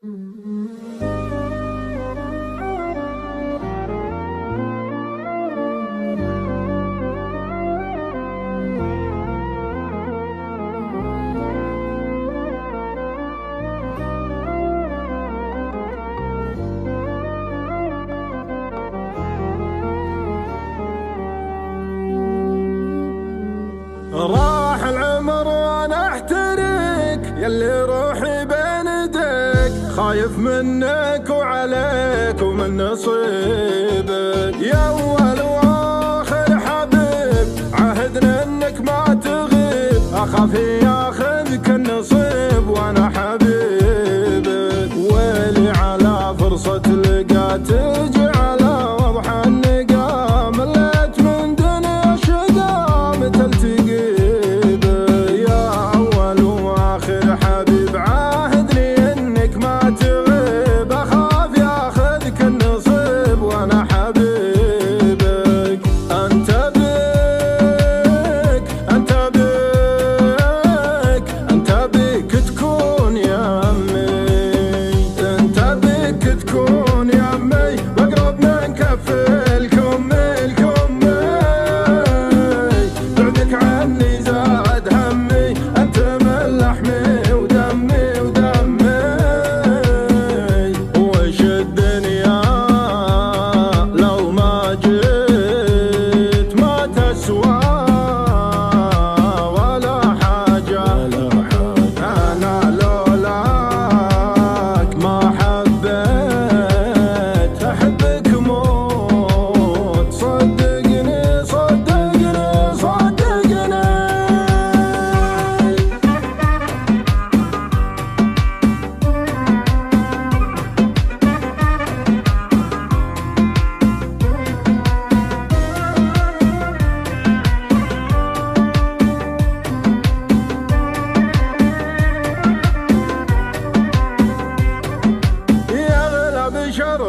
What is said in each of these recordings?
راح العمر وانا احترق، يلي روحي بين يديك، خايف منك وعليك ومن نصيبك. يا اول واخر حبيب، عهدنا انك ما تغيب، اخاف ياخذك النصيب وانا حبيبك. ويلي على فرصة لقى تجي على وضح النقا، مليت من دنيا شقا متى تلتقي. حبيب عاهدني انك ما تغيب، اخاف ياخذك النصيب وانا حبيبك. انت بيك انت بيك انت بيك تكون يا عمي، انت بيك تكون يا عمي، واقرب من كف الكمي الكمي. بعدك عني زاد همي، انت من لحمي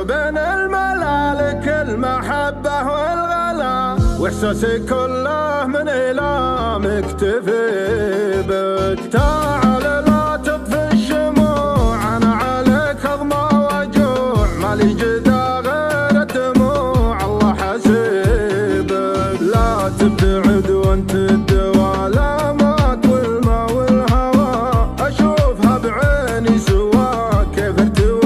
بين الملالك المحبة والغلا، واحساسي كله من إلامك تفي بك. تعال لا تطفي الشموع، أنا عليك أضمى وجوع، مالي جدا غير الدموع الله حسيبك. لا تبتعد وانت الدوا، لا مات والماء والهوى، أشوفها بعيني سوا كيف ارتوي.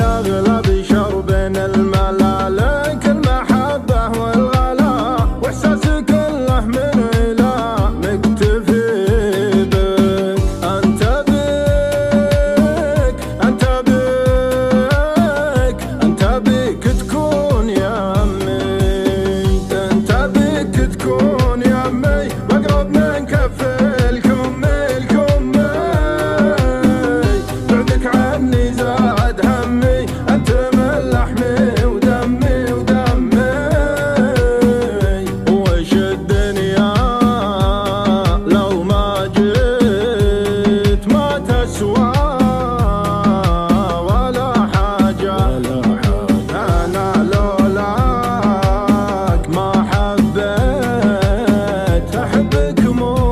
اغلب شر بين الملالك المحبة والغلا، واحساسي كله من إله مكتفي بك. انت بيك انت بيك انت بيك تكون يا عمي، انت بيك تكون يا عمي، واقرب من كف الكمي الكمي. بعدك عني زاد همي، انت من لحمي ودمي ودمي. وش الدنيا لو ما جيت ما تسوى ولا حاجة، انا لولاك ما حبيت، احبك مو